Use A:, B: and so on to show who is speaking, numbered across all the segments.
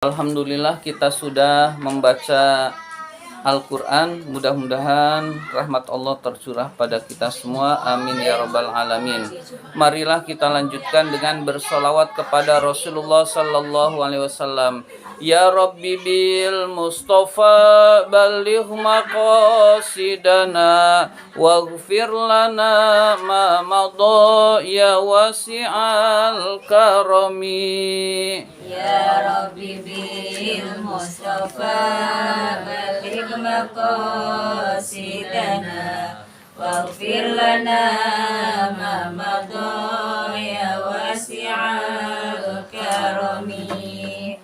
A: Alhamdulillah kita sudah membaca Al-Quran. Mudah-mudahan rahmat Allah tercurah pada kita semua. Amin ya rabbal alamin. Marilah kita lanjutkan dengan bersolawat kepada Rasulullah sallallahu alaihi wasallam. Ya Rabbi bil Mustafa balligh maqasidana waghfir lana ma madha ya wasi'al karami.
B: Ya Rabbi bil Mustafa balligh maqasidana waghfir lana ma madha ya wasi'al karami.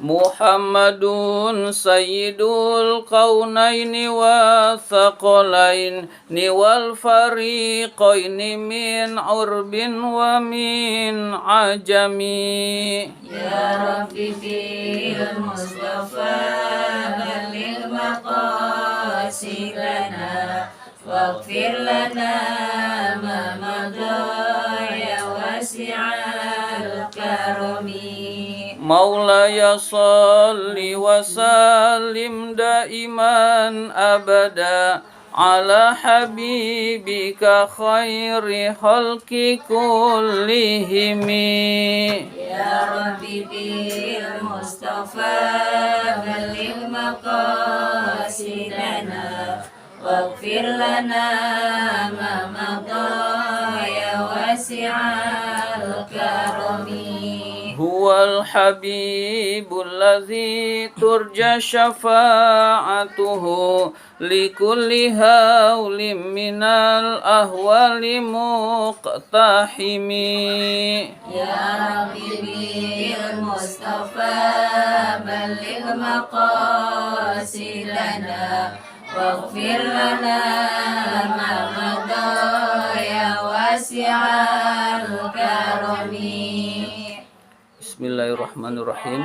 A: Muhammadun sayyidul qaunaini wa thaqalaini wal fariqaini min urbin wa min ajami.
B: Ya Rabbi bil Mustafa balligh maqasidana waghfir lana ma madha ya wasi'al karami.
A: Maulaya salli wa sallim daiman abada ala habibika khairi khalqi kullihimi.
B: Ya Rabbi bil Mustafa balligh maqasidana waghfir lana ma madha ya wasi'al karami.
A: Huwal habibul ladzi turja syafa'atuhu likulli haulim minal ahwali muqtahimi.
B: Ya Rabbi bil Mustafa balligh maqasidana waghfir lana ma madha ya wasi'al karami.
A: Bismillahirrahmanirrahim.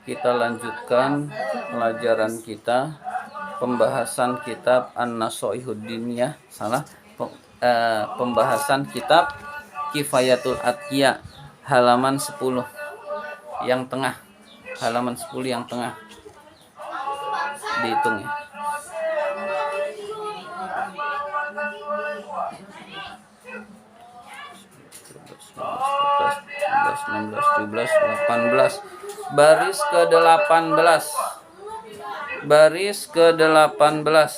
A: Kita lanjutkan pelajaran kita, pembahasan kitab An-Nasaihud Diniyah. Pembahasan kitab Kifayatul Atqiya, halaman 10 yang tengah. Halaman 10 yang tengah. Dihitung ya. Baris ke-18. Baris ke-18.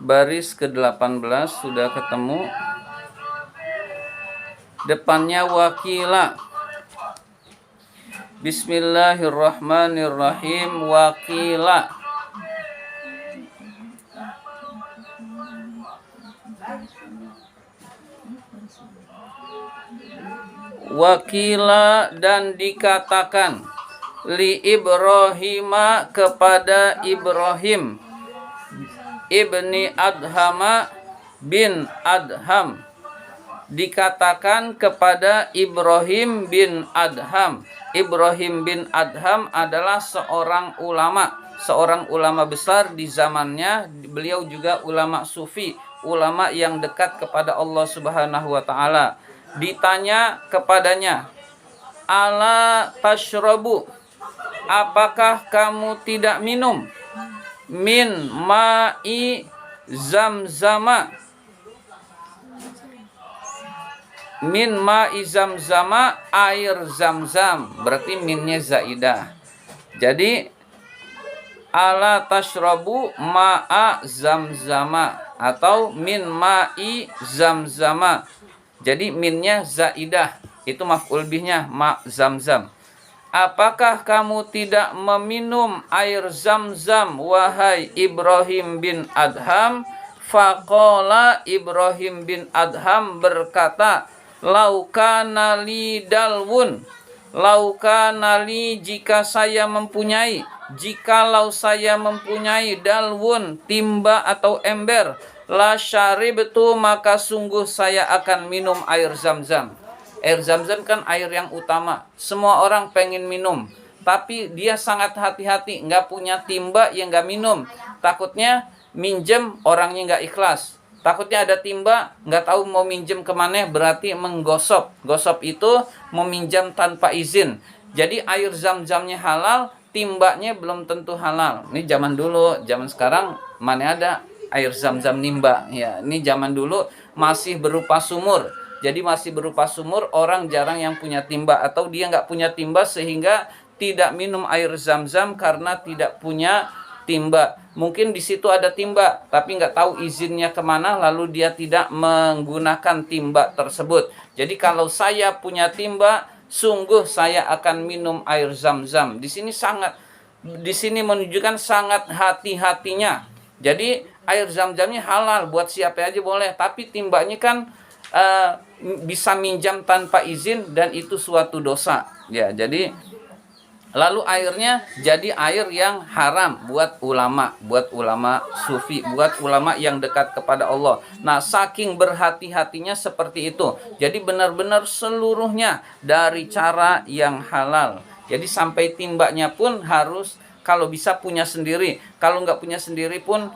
A: Baris ke-18 sudah ketemu. Depannya wakila. Bismillahirrahmanirrahim. Wakila. Wakila dan dikatakan li Ibrahima kepada Ibrahim ibni Adhama bin Adham. Dikatakan kepada Ibrahim bin Adham. Ibrahim bin Adham adalah seorang ulama besar di zamannya. Beliau juga ulama sufi, ulama yang dekat kepada Allah Subhanahu wa taala. Ditanya kepadanya, ala tashrabu, apakah kamu tidak minum min ma'i zamzama, min ma'i zamzama, air zamzam, berarti minnya zaidah. Jadi ala tashrabu ma'a zamzama atau min ma'i zamzama. Jadi minnya zaidah, itu maf'ul bihnya ma zamzam. Apakah kamu tidak meminum air zamzam wahai Ibrahim bin Adham? Faqala, Ibrahim bin Adham berkata, laukana li dalwun, laukana li, jika saya mempunyai, jikalau saya mempunyai dalwun, timba atau ember, la syaribtu, maka sungguh saya akan minum air zam-zam. Air zam-zam kan air yang utama, semua orang pengen minum, tapi dia sangat hati-hati, nggak punya timba, ya nggak minum, takutnya minjem orangnya nggak ikhlas. Takutnya ada timba, nggak tahu mau minjem kemana, berarti menggosok. Gosok itu meminjam tanpa izin. Jadi air zam-zamnya halal, timbanya belum tentu halal. Ini zaman dulu, zaman sekarang mana ada air zam-zam nimba. Ya, ini zaman dulu masih berupa sumur. Jadi masih berupa sumur, orang jarang yang punya timba. Atau dia nggak punya timba sehingga tidak minum air zam-zam karena tidak punya timba. Mungkin di situ ada timba, tapi nggak tahu izinnya kemana, lalu dia tidak menggunakan timba tersebut. Jadi kalau saya punya timba, sungguh saya akan minum air zam-zam. Di sini menunjukkan sangat hati-hatinya. Jadi air zam-zamnya halal buat siapa aja boleh, tapi timbanya kan bisa minjam tanpa izin dan itu suatu dosa. Ya, jadi lalu airnya jadi air yang haram buat ulama sufi, buat ulama yang dekat kepada Allah. Nah, saking berhati-hatinya seperti itu. Jadi benar-benar seluruhnya dari cara yang halal. Jadi sampai timbanya pun harus kalau bisa punya sendiri. Kalau nggak punya sendiri pun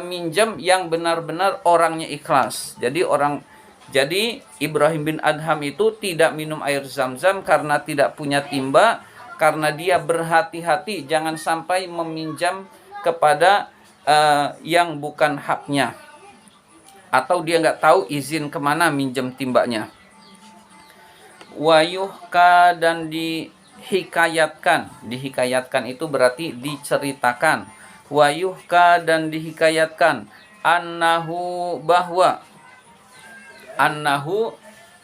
A: minjem yang benar-benar orangnya ikhlas. Jadi Ibrahim bin Adham itu tidak minum air zam-zam karena tidak punya timba. Karena dia berhati-hati jangan sampai meminjam kepada yang bukan haknya, atau dia nggak tahu izin kemana minjem timbanya. Wayuhka dan dihikayatkan itu berarti diceritakan. Wayuhka dan dihikayatkan annahu bahwa annahu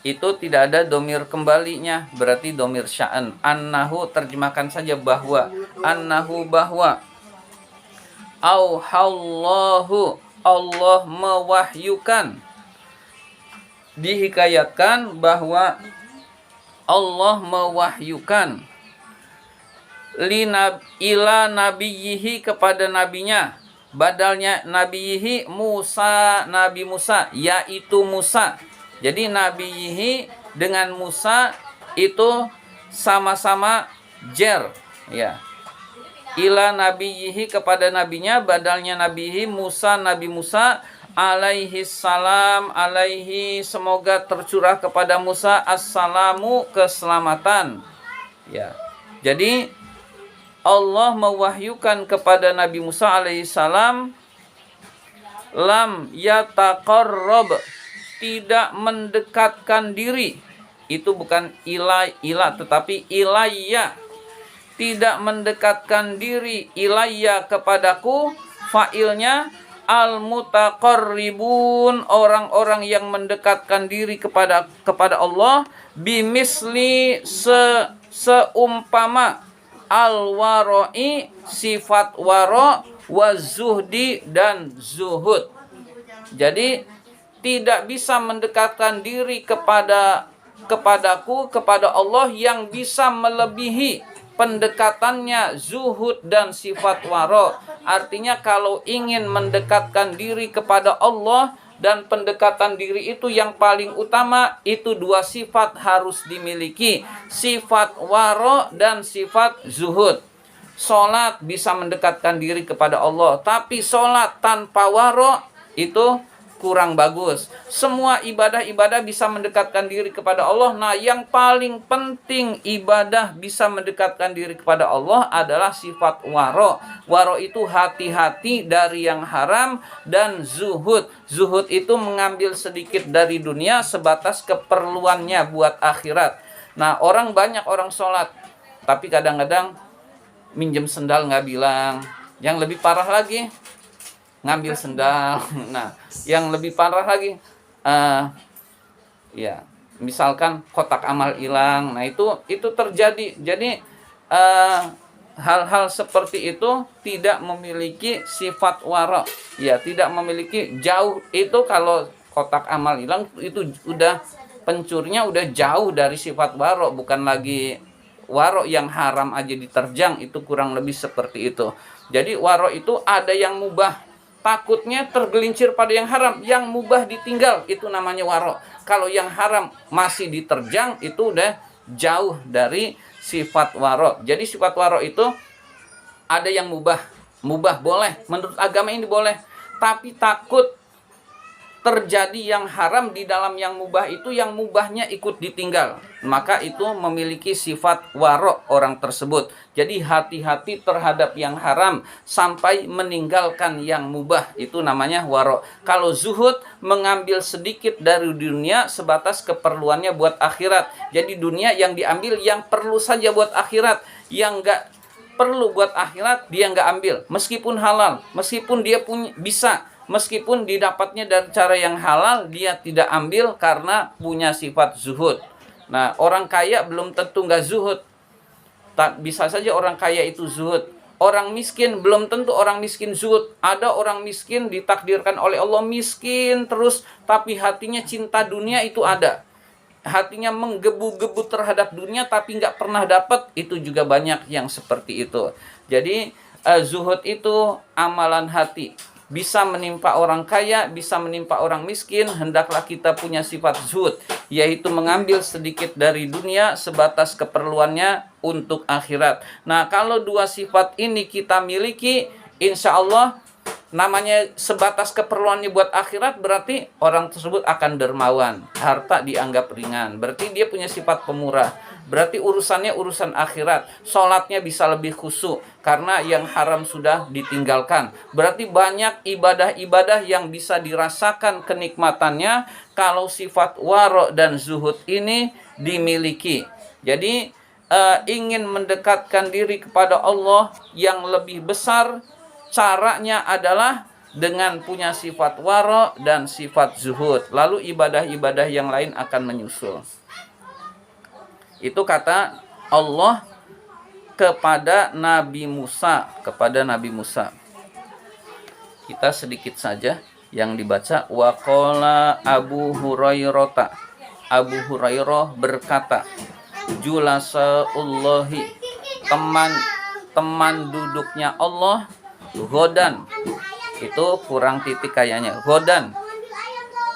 A: itu tidak ada domir kembalinya, berarti domir sya'an. Annahu terjemahkan saja bahwa. Annahu bahwa. Auhallahu Allah mewahyukan. Dihikayatkan bahwa Allah mewahyukan ila nabiyhi kepada nabinya. Badalnya nabiyhi Musa, Nabi Musa, yaitu Musa. Jadi Nabihi dengan Musa itu sama-sama jer, ya. Ila nabiyihi kepada nabinya, badalnya nabihi Musa, Nabi Musa alaihi salam, alaihi semoga tercurah kepada Musa assalamu keselamatan. Ya. Jadi Allah mewahyukan kepada Nabi Musa alaihi salam lam yataqarrab tidak mendekatkan diri. Itu bukan ila tetapi ilayya. Tidak mendekatkan diri ilayya kepadaku. Fa'ilnya al-mutaqarribun, orang-orang yang mendekatkan diri kepada Allah, bimisli seumpama al-wara'i sifat wara' wa zuhdi dan zuhud. Jadi tidak bisa mendekatkan diri kepadaku, kepada Allah yang bisa melebihi pendekatannya zuhud dan sifat wara. Artinya kalau ingin mendekatkan diri kepada Allah dan pendekatan diri itu yang paling utama, itu dua sifat harus dimiliki, sifat wara dan sifat zuhud. Salat bisa mendekatkan diri kepada Allah, tapi salat tanpa wara itu kurang bagus. Semua ibadah-ibadah bisa mendekatkan diri kepada Allah. Nah, yang paling penting ibadah bisa mendekatkan diri kepada Allah adalah sifat waro. Waro itu hati-hati dari yang haram, dan zuhud. Zuhud itu mengambil sedikit dari dunia sebatas keperluannya buat akhirat. Nah, banyak orang sholat, tapi kadang-kadang minjem sendal nggak bilang. Yang lebih parah lagi, ngambil sendal. Nah, yang lebih parah lagi, ya misalkan kotak amal hilang. Nah, itu terjadi. Jadi hal-hal seperti itu tidak memiliki sifat wara, ya tidak memiliki jauh. Itu kalau kotak amal hilang itu udah pencurinya udah jauh dari sifat wara, bukan lagi waro yang haram aja diterjang. Itu kurang lebih seperti itu. Jadi waro itu ada yang mubah, takutnya tergelincir pada yang haram, yang mubah ditinggal, itu namanya waro. Kalau yang haram masih diterjang, itu udah jauh dari sifat waro. Jadi sifat waro itu ada yang mubah boleh, menurut agama ini boleh, tapi takut terjadi yang haram di dalam yang mubah itu, yang mubahnya ikut ditinggal, maka itu memiliki sifat waro orang tersebut. Jadi hati-hati terhadap yang haram sampai meninggalkan yang mubah, itu namanya waro. Kalau zuhud, mengambil sedikit dari dunia sebatas keperluannya buat akhirat. Jadi dunia yang diambil yang perlu saja buat akhirat, yang enggak perlu buat akhirat dia nggak ambil, meskipun halal, meskipun dia punya bisa, meskipun didapatnya dari cara yang halal, dia tidak ambil karena punya sifat zuhud. Nah, orang kaya belum tentu nggak zuhud. Tak bisa saja orang kaya itu zuhud. Orang miskin belum tentu orang miskin zuhud. Ada orang miskin ditakdirkan oleh Allah miskin terus, tapi hatinya cinta dunia, itu ada. Hatinya menggebu-gebu terhadap dunia tapi nggak pernah dapat, itu juga banyak yang seperti itu. Jadi zuhud itu amalan hati, bisa menimpa orang kaya, bisa menimpa orang miskin. Hendaklah kita punya sifat zuhud, yaitu mengambil sedikit dari dunia sebatas keperluannya untuk akhirat. Nah, kalau dua sifat ini kita miliki, insya Allah namanya sebatas keperluannya buat akhirat, berarti orang tersebut akan dermawan, harta dianggap ringan, berarti dia punya sifat pemurah, berarti urusannya urusan akhirat. Sholatnya bisa lebih khusyuk karena yang haram sudah ditinggalkan. Berarti banyak ibadah-ibadah yang bisa dirasakan kenikmatannya kalau sifat waro dan zuhud ini dimiliki. Jadi ingin mendekatkan diri kepada Allah yang lebih besar, caranya adalah dengan punya sifat waro dan sifat zuhud. Lalu ibadah-ibadah yang lain akan menyusul. Itu kata Allah kepada Nabi Musa. Kita sedikit saja yang dibaca. Wa qala Abu Hurairah. Abu Hurairah berkata, Julasaullahi, teman duduknya Allah, Godan, itu kurang titik kayaknya. Godan,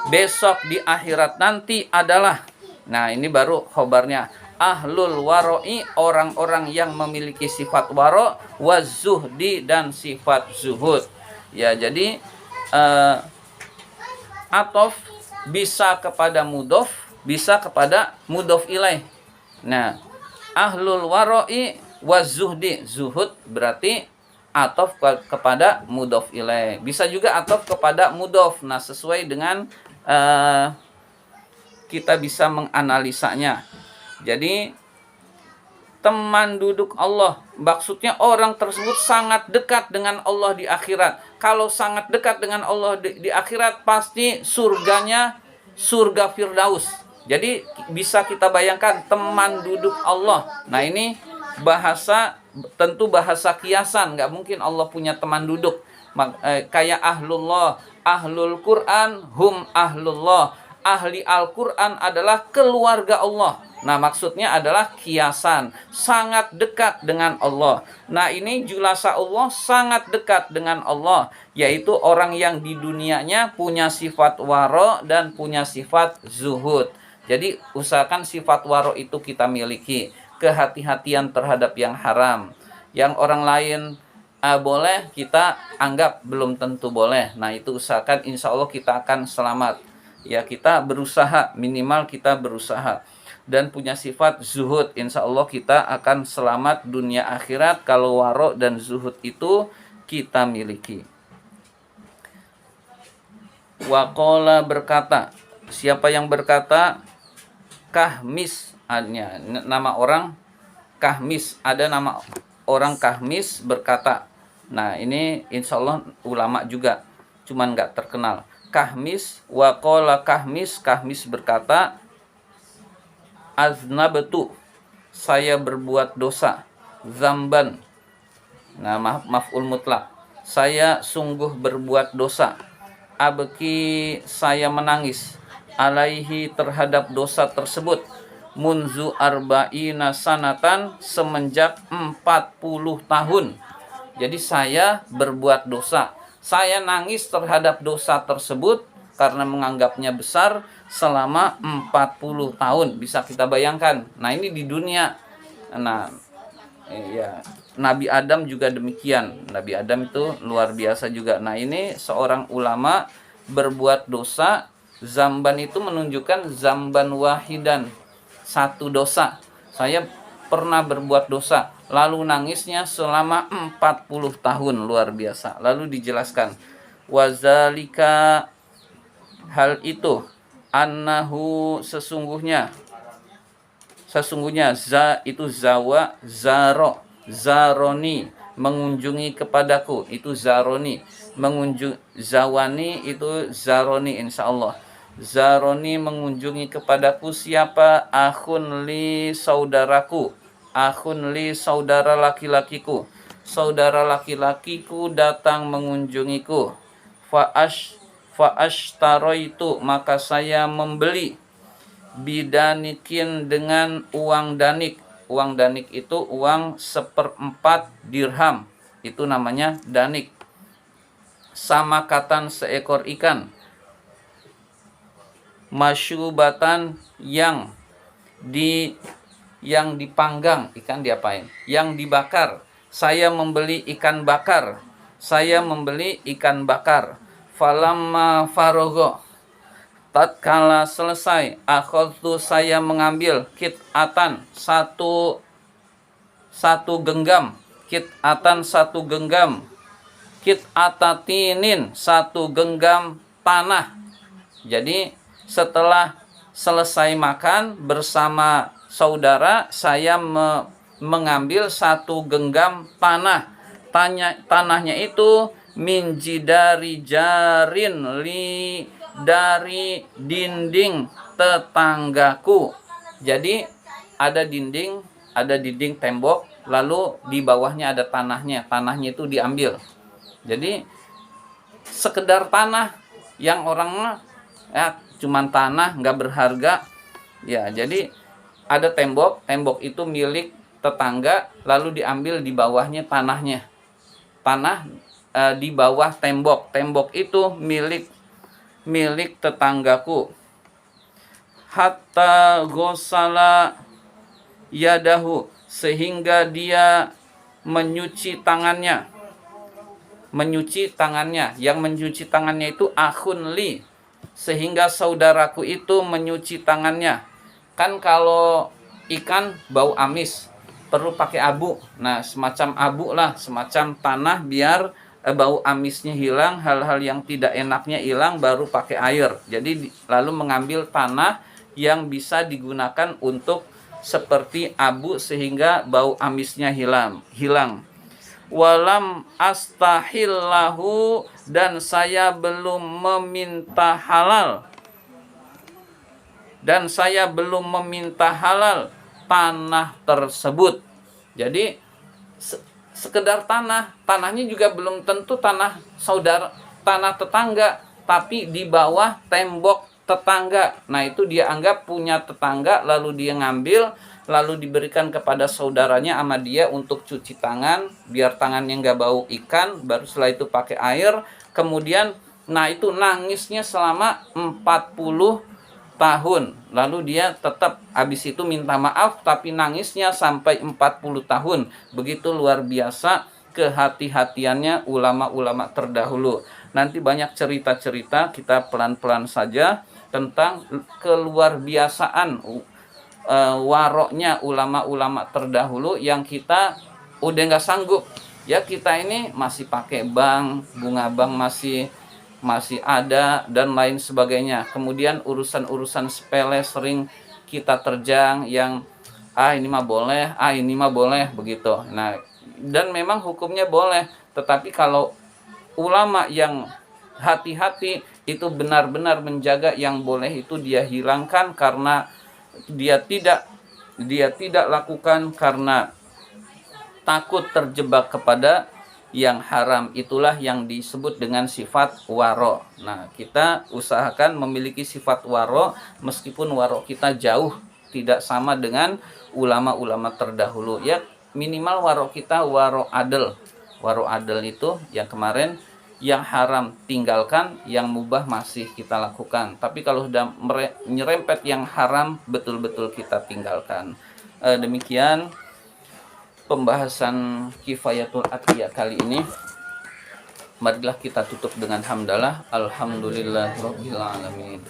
A: besok di akhirat nanti adalah, nah ini baru khobarnya, ahlul waroi, orang-orang yang memiliki sifat waro, wazuhdi, dan sifat zuhud. Ya, jadi atof bisa kepada mudof, bisa kepada mudof ilaih. Nah, ahlul waroi wazuhdi, zuhud berarti atof kepada mudhof ilaih. Bisa juga atof kepada mudhof. Nah, sesuai dengan kita bisa menganalisanya. Jadi teman duduk Allah, maksudnya orang tersebut sangat dekat dengan Allah di akhirat. Kalau sangat dekat dengan Allah di akhirat, pasti surganya surga Firdaus. Jadi bisa kita bayangkan teman duduk Allah. Nah, ini tentu bahasa kiasan, nggak mungkin Allah punya teman duduk. Kayak ahlullah, ahlul Quran, hum ahlullah, ahli Al-Quran adalah keluarga Allah. Nah, maksudnya adalah kiasan, sangat dekat dengan Allah. Nah, ini julasa Allah sangat dekat dengan Allah, yaitu orang yang di dunianya punya sifat waro dan punya sifat zuhud. Jadi usahakan sifat waro itu kita miliki, kehati-hatian terhadap yang haram. Yang orang lain boleh, kita anggap belum tentu boleh. Nah, itu usahakan, insya Allah kita akan selamat. Ya, kita berusaha, minimal kita berusaha. Dan punya sifat zuhud, insya Allah kita akan selamat dunia akhirat kalau waro dan zuhud itu kita miliki. Waqala berkata, siapa yang berkata? Kahmis, nama orang Kahmis, ada nama orang Kahmis berkata. Nah, ini insya Allah ulama juga, cuman nggak terkenal. Kahmis, waqala Kahmis, Kahmis berkata, aznabtu, saya berbuat dosa, zamban, nah maf'ul mutlak, saya sungguh berbuat dosa, abki, saya menangis, alaihi, terhadap dosa tersebut, munzu arba'ina sanatan, semenjak 40 tahun. Jadi saya berbuat dosa, saya nangis terhadap dosa tersebut karena menganggapnya besar selama 40 tahun. Bisa kita bayangkan. Nah, ini di dunia. Nah, ya, Nabi Adam juga demikian. Nabi Adam itu luar biasa juga. Nah, ini seorang ulama berbuat dosa. Zamban itu menunjukkan zamban wahidan, satu dosa. Saya pernah berbuat dosa, lalu nangisnya selama 40 tahun, luar biasa. Lalu dijelaskan, wazalika, hal itu, annahu, sesungguhnya za itu zawa, zaroni, mengunjungi kepadaku, itu zaroni, zawani itu zaroni, insyaallah. Zaroni, mengunjungi kepadaku siapa? Akhun li, saudaraku. Akhun li, saudara laki-lakiku. Saudara laki-lakiku datang mengunjungiku. Fa'ashtaroitu, maka saya membeli. Bidanikin, dengan uang danik. Uang danik itu uang 1/4 dirham. Itu namanya danik. Samakatan, seekor ikan. Masyubatan, yang dipanggang. Ikan diapain? Yang dibakar. Saya membeli ikan bakar. Falamma farogo, tatkala selesai, akhadtu, saya mengambil, kit'atan, satu genggam, kit'atan, satu genggam, kit'atatinin, satu genggam tanah. Jadi setelah selesai makan bersama saudara, saya mengambil satu genggam tanah. Tanahnya itu min jidari jarin li, dari dinding tetanggaku. Jadi ada dinding tembok, lalu di bawahnya ada tanahnya itu diambil. Jadi sekedar tanah yang orang cuman tanah, nggak berharga ya. Jadi ada tembok itu milik tetangga, lalu diambil di bawahnya tanah di bawah tembok itu milik tetanggaku. Hatta gosala yadahu, sehingga dia mencuci tangannya. Yang mencuci tangannya itu akhun li, sehingga saudaraku itu mencuci tangannya. Kan kalau ikan bau amis perlu pakai abu. Nah, semacam abu lah, semacam tanah, biar bau amisnya hilang, hal-hal yang tidak enaknya hilang, baru pakai air. Jadi lalu mengambil tanah yang bisa digunakan untuk seperti abu, sehingga bau amisnya hilang. Walam astahillahu, dan saya belum meminta halal tanah tersebut. Jadi sekedar tanahnya juga belum tentu tanah saudara, tanah tetangga, tapi di bawah tembok tetangga. Nah, itu dia anggap punya tetangga, lalu dia ngambil, lalu diberikan kepada saudaranya sama dia untuk cuci tangan, biar tangannya nggak bau ikan, baru setelah itu pakai air. Kemudian, nah itu nangisnya selama 40 tahun. Lalu dia tetap habis itu minta maaf, tapi nangisnya sampai 40 tahun. Begitu luar biasa kehati-hatiannya ulama-ulama terdahulu. Nanti banyak cerita-cerita, kita pelan-pelan saja, tentang keluar biasaan waroknya ulama-ulama terdahulu yang kita udah nggak sanggup. Ya, kita ini masih pakai bank, bunga bank masih ada, dan lain sebagainya. Kemudian urusan-urusan sepele sering kita terjang, yang ini mah boleh begitu. Nah, dan memang hukumnya boleh, tetapi kalau ulama yang hati-hati itu benar-benar menjaga yang boleh itu dia hilangkan, karena dia tidak lakukan karena takut terjebak kepada yang haram. Itulah yang disebut dengan sifat waro. Nah, kita usahakan memiliki sifat waro, meskipun waro kita jauh tidak sama dengan ulama-ulama terdahulu. Ya, minimal waro kita waro adil. Waro adil itu yang kemarin, yang haram tinggalkan, yang mubah masih kita lakukan. Tapi kalau sudah nyerempet yang haram, betul-betul kita tinggalkan. Demikian pembahasan Kifayatul Atqiyah kali ini. Marilah kita tutup dengan hamdalah. Alhamdulillahirabbil alamin.